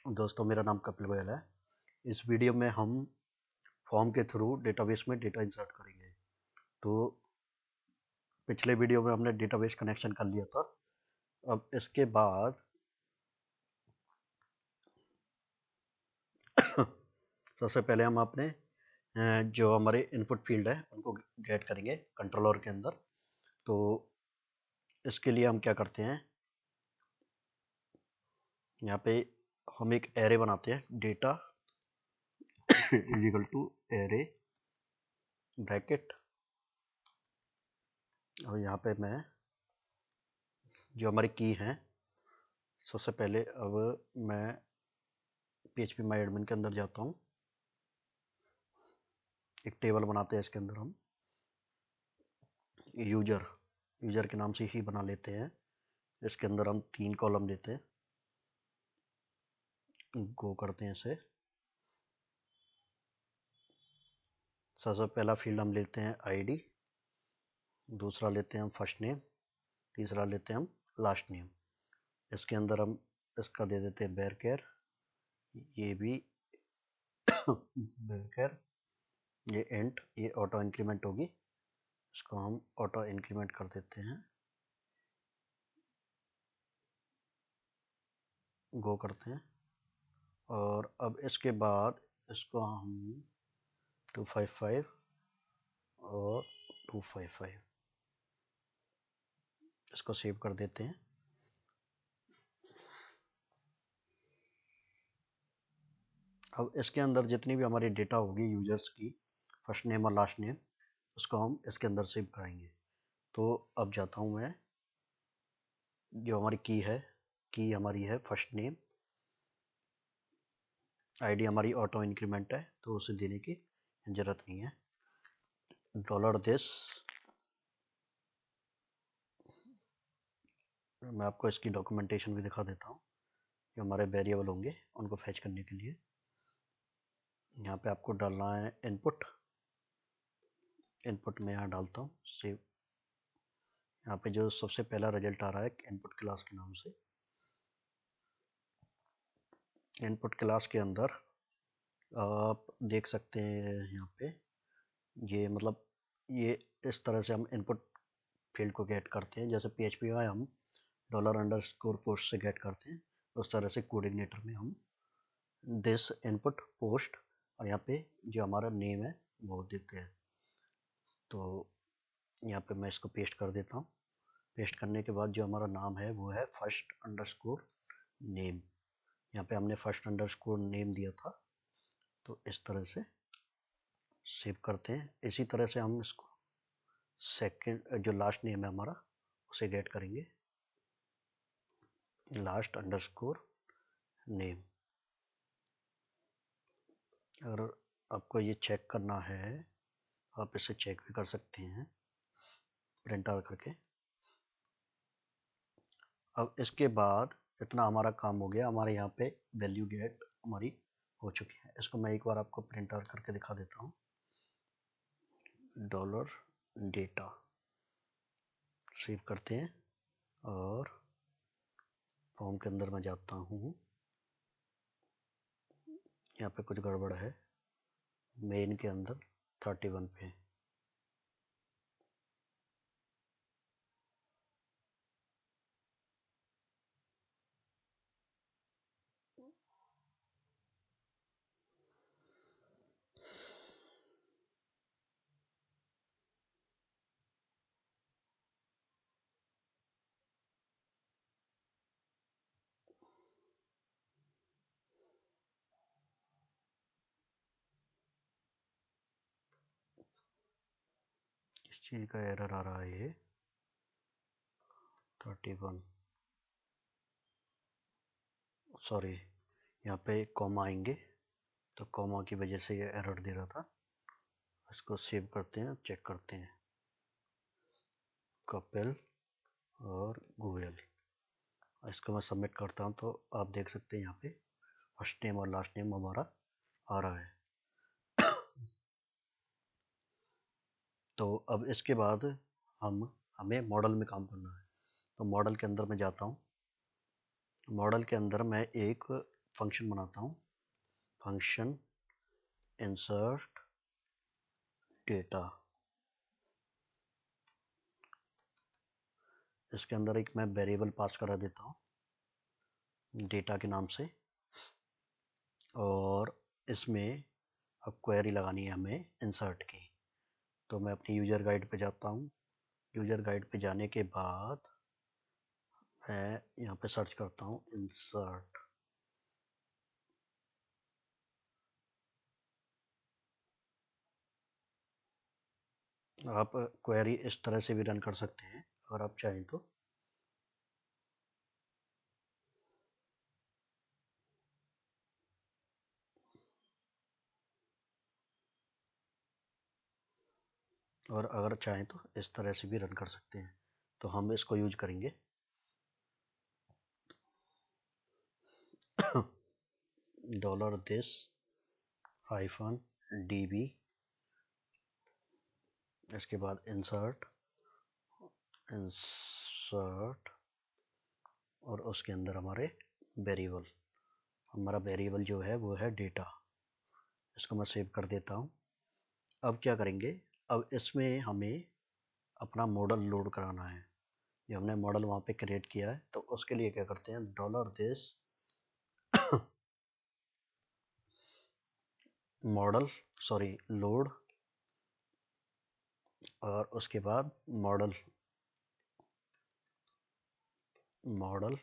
दोस्तों, मेरा नाम कपिल गोयल है। इस वीडियो में हम फॉर्म के थ्रू डेटाबेस में डेटा इंसर्ट करेंगे। तो पिछले वीडियो में हमने डेटाबेस कनेक्शन कर लिया था। अब इसके बाद सबसे पहले हम अपने जो हमारे इनपुट फील्ड है उनको गेट करेंगे कंट्रोलर के अंदर। तो इसके लिए हम क्या करते हैं, यहाँ पे हम एक एरे बनाते हैं, data is equal to array bracket. और यहाँ पे मैं जो हमारी की है, सबसे पहले अब मैं PHP माई एडमिन के अंदर जाता हूँ। एक टेबल बनाते हैं, इसके अंदर हम यूजर के नाम से ही बना लेते हैं। इसके अंदर हम 3 कॉलम देते हैं, गो करते हैं इसे। सबसे पहला फील्ड हम लेते हैं आईडी, दूसरा लेते हैं हम फर्स्ट नेम, तीसरा लेते हैं हम लास्ट नेम। इसके अंदर हम इसका दे देते हैं बेरकेर, ये भी बेरकेर, ये एंट, ये ऑटो इंक्रीमेंट होगी, इसको हम ऑटो इंक्रीमेंट कर देते हैं। गो करते हैं और अब इसके बाद इसको हम 255 और 255 इसको सेव कर देते हैं। अब इसके अंदर जितनी भी हमारी डेटा होगी यूजर्स की, फर्स्ट नेम और लास्ट नेम, उसको हम इसके अंदर सेव कराएंगे। तो अब जाता हूँ मैं, जो हमारी की हमारी है फर्स्ट नेम, आईडी हमारी ऑटो इंक्रीमेंट है तो उसे देने की ज़रूरत नहीं है। $this, मैं आपको इसकी डॉक्यूमेंटेशन भी दिखा देता हूँ। जो हमारे वेरिएबल होंगे उनको फैच करने के लिए यहाँ पे आपको डालना है इनपुट में यहाँ डालता हूँ सेव। यहाँ पे जो सबसे पहला रिजल्ट आ रहा है इनपुट क्लास के नाम से। इनपुट क्लास के अंदर आप देख सकते हैं यहाँ पे, ये मतलब ये इस तरह से हम इनपुट फील्ड को गेट करते हैं। जैसे PHP में हम $_पोस्ट से गेट करते हैं, उस तरह से कोऑर्डिनेटर में हम दिस इनपुट पोस्ट और यहाँ पे जो हमारा नेम है वो देते हैं। तो यहाँ पे मैं इसको पेस्ट कर देता हूँ। पेस्ट करने के बाद जो हमारा नाम है वो है first_name। यहाँ पे हमने first_name दिया था, तो इस तरह से सेव करते हैं। इसी तरह से हम इसको सेकंड जो लास्ट नेम है हमारा उसे गेट करेंगे, last_name। और आपको ये चेक करना है, आप इसे चेक भी कर सकते हैं प्रिंट आउट करके। अब इसके बाद इतना हमारा काम हो गया, हमारे यहाँ पे वैल्यू गेट हमारी हो चुकी है। इसको मैं एक बार आपको प्रिंट आउट करके दिखा देता हूँ। $data सेव करते हैं और फॉर्म के अंदर मैं जाता हूँ। यहाँ पे कुछ गड़बड़ है, मेन के अंदर 31 पे। इस चीज़ का एरर आ रहा है, ये 31, सॉरी यहाँ पे कॉमा आएंगे तो कॉमा की वजह से ये एरर दे रहा था। इसको सेव करते हैं, चेक करते हैं, कपिल और गोयल। इसको मैं सबमिट करता हूँ तो आप देख सकते हैं यहाँ पे फर्स्ट नेम और लास्ट नेम हमारा आ रहा है। तो अब इसके बाद हमें मॉडल में काम करना है। तो मॉडल के अंदर मैं जाता हूँ। मॉडल के अंदर मैं एक फंक्शन बनाता हूँ, फंक्शन इंसर्ट डेटा। इसके अंदर एक मैं वेरिएबल पास करा देता हूँ डेटा के नाम से, और इसमें अब क्वेरी लगानी है हमें इंसर्ट की। तो मैं अपनी यूजर गाइड पे जाता हूँ। यूजर गाइड पे जाने के बाद मैं यहाँ पे सर्च करता हूँ इंसर्ट। आप क्वेरी इस तरह से भी रन कर सकते हैं अगर आप चाहें तो। और अगर चाहें तो इस तरह से भी रन कर सकते हैं। तो हम इसको यूज करेंगे $this -db, इसके बाद इंसर्ट और उसके अंदर हमारा वेरिएबल जो है वो है डेटा। इसको मैं सेव कर देता हूँ। अब क्या करेंगे, अब इसमें हमें अपना मॉडल लोड कराना है। जो हमने मॉडल वहाँ पे क्रिएट किया है, तो उसके लिए क्या करते हैं, $this मॉडल लोड, और उसके बाद मॉडल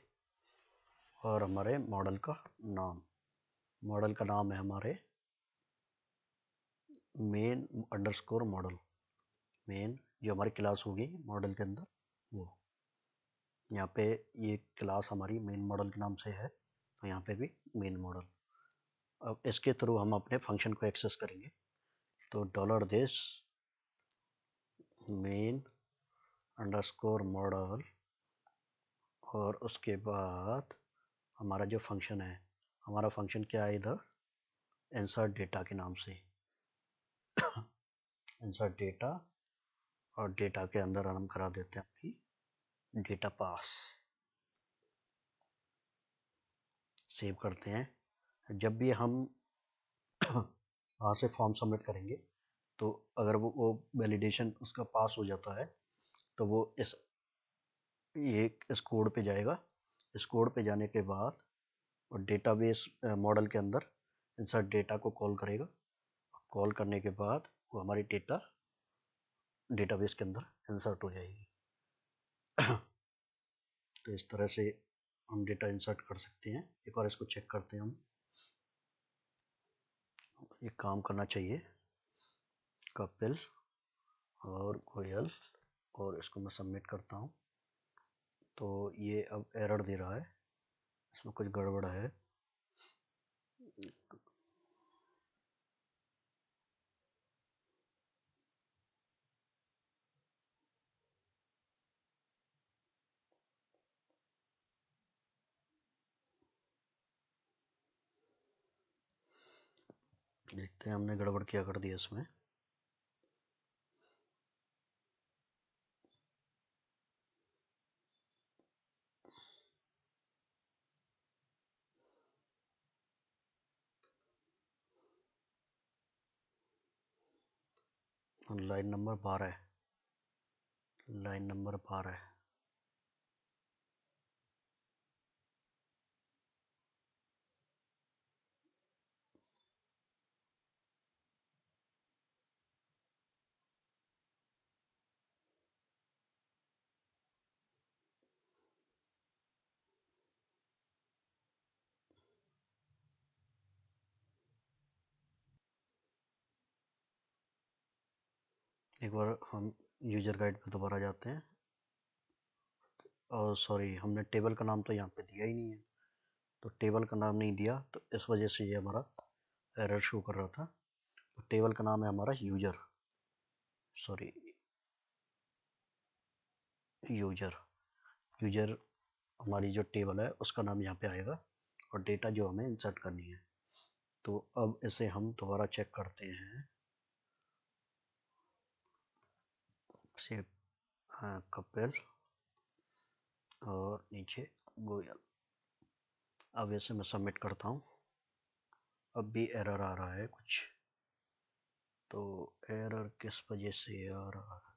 और हमारे मॉडल का नाम है हमारे main_model। मेन जो हमारी क्लास होगी मॉडल के अंदर, वो यहाँ पे ये क्लास हमारी मेन मॉडल के नाम से है, तो यहाँ पे भी मेन मॉडल। अब इसके थ्रू हम अपने फंक्शन को एक्सेस करेंगे। तो $this main_model, और उसके बाद हमारा जो फंक्शन है, हमारा फंक्शन क्या है इधर, इंसर्ट डेटा के नाम से। इंसर्ट डेटा, और डेटा के अंदर हम करा देते हैं अपनी डेटा पास। सेव करते हैं। जब भी हम वहाँ से फॉर्म सबमिट करेंगे, तो अगर वो वैलिडेशन उसका पास हो जाता है, तो वो इस कोड पे जाएगा। इस कोड पे जाने के बाद और डेटाबेस मॉडल के अंदर इंसर्ट डेटा को कॉल करेगा। कॉल करने के बाद वो हमारी डेटाबेस के अंदर इंसर्ट हो जाएगी। तो इस तरह से हम डेटा इंसर्ट कर सकते हैं। एक बार इसको चेक करते हैं हम, ये काम करना चाहिए। कपिल और गोयल, और इसको मैं सबमिट करता हूँ। तो ये अब एरर दे रहा है, इसमें कुछ गड़बड़ है। देखते हैं हमने गड़बड़ क्या कर दिया इसमें। Line number 12। एक बार हम यूजर गाइड पे दोबारा जाते हैं। और सॉरी, हमने टेबल का नाम तो यहाँ पे दिया ही नहीं है। तो टेबल का नाम नहीं दिया, तो इस वजह से ये हमारा एरर शो कर रहा था। तो टेबल का नाम है हमारा यूजर। हमारी जो टेबल है उसका नाम यहाँ पे आएगा, और डेटा जो हमें इंसर्ट करनी है। तो अब इसे हम दोबारा चेक करते हैं। से कपिल और नीचे गोयल। अब इसे मैं सबमिट करता हूँ। अब भी एरर आ रहा है कुछ, तो एरर किस वजह से आ रहा है?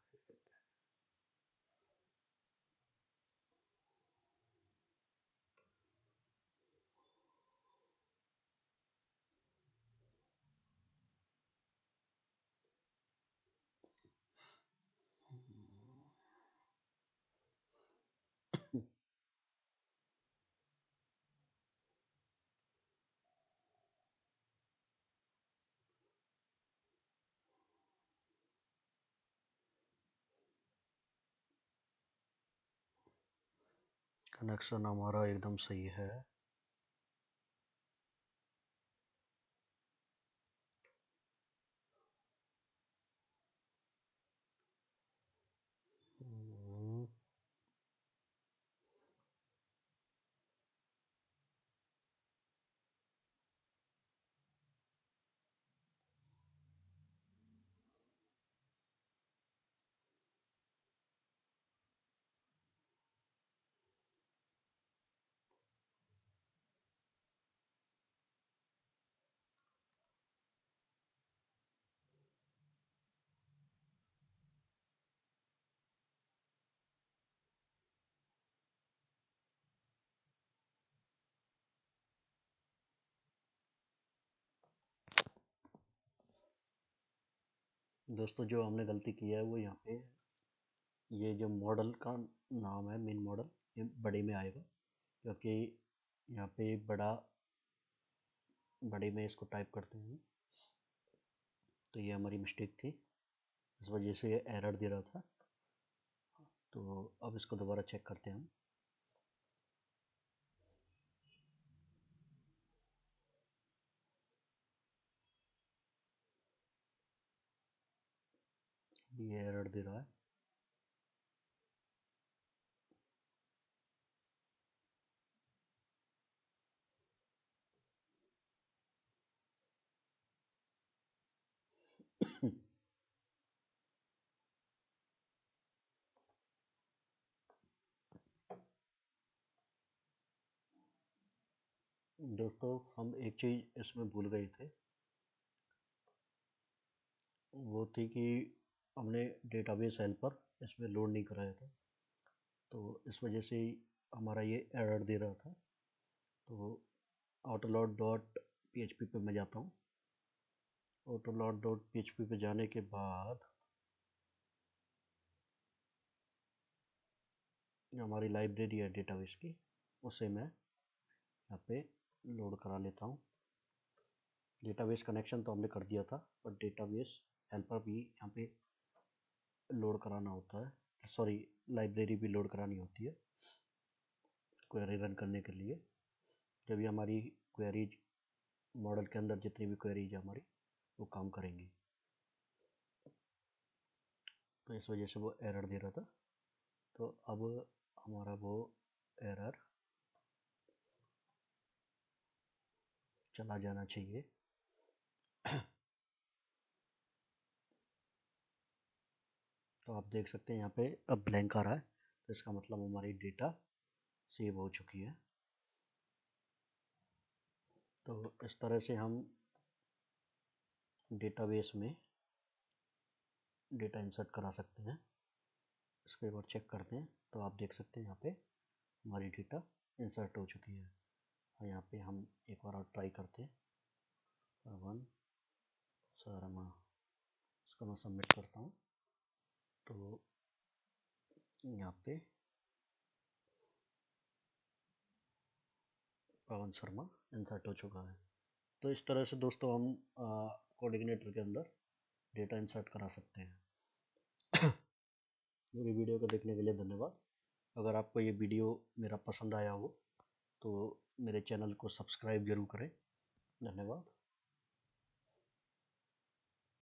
कनेक्शन हमारा एकदम सही है। दोस्तों, जो हमने गलती की है वो यहाँ पे, ये जो मॉडल का नाम है मेन मॉडल, ये बड़े में आएगा, क्योंकि यहाँ पे बड़े में इसको टाइप करते हैं, तो ये हमारी मिस्टेक थी, इस वजह से ये एरर दे रहा था। तो अब इसको दोबारा चेक करते हैं हम। ये एरर दे रहा है। दोस्तों, हम एक चीज़ इसमें भूल गए थे, वो थी कि हमने डेटाबेस हेल्पर इसमें लोड नहीं कराया था, तो इस वजह से हमारा ये एरर दे रहा था। तो autoload डॉट php पे मैं जाता हूँ। autoload डॉट php पे जाने के बाद हमारी लाइब्रेरी है डेटाबेस की, उसे मैं यहाँ पे लोड करा लेता हूँ। डेटाबेस कनेक्शन तो हमने कर दिया था, पर डेटाबेस हेल्पर भी यहाँ पे लोड कराना होता है, सॉरी, लाइब्रेरी भी लोड करानी होती है क्वेरी रन करने के लिए। जब भी हमारी क्वेरीज मॉडल के अंदर जितनी भी क्वेरीज है हमारी, वो काम करेंगी, तो इस वजह से वो एरर दे रहा था। तो अब हमारा वो एरर चला जाना चाहिए। तो आप देख सकते हैं यहाँ पे अब ब्लैंक आ रहा है, तो इसका मतलब हमारी डेटा सेव हो चुकी है। तो इस तरह से हम डेटाबेस में डेटा इंसर्ट करा सकते हैं। इसको एक बार चेक करते हैं, तो आप देख सकते हैं यहाँ पे हमारी डेटा इंसर्ट हो चुकी है। और यहाँ पे हम एक बार और ट्राई करते हैं, पवन शर्मा, इसको मैं सबमिट करता हूँ, तो यहाँ पे पवन शर्मा इंसर्ट हो चुका है। तो इस तरह से दोस्तों हम कोऑर्डिनेटर के अंदर डेटा इंसर्ट करा सकते हैं। मेरी वीडियो को देखने के लिए धन्यवाद। अगर आपको ये वीडियो मेरा पसंद आया हो तो मेरे चैनल को सब्सक्राइब जरूर करें। धन्यवाद।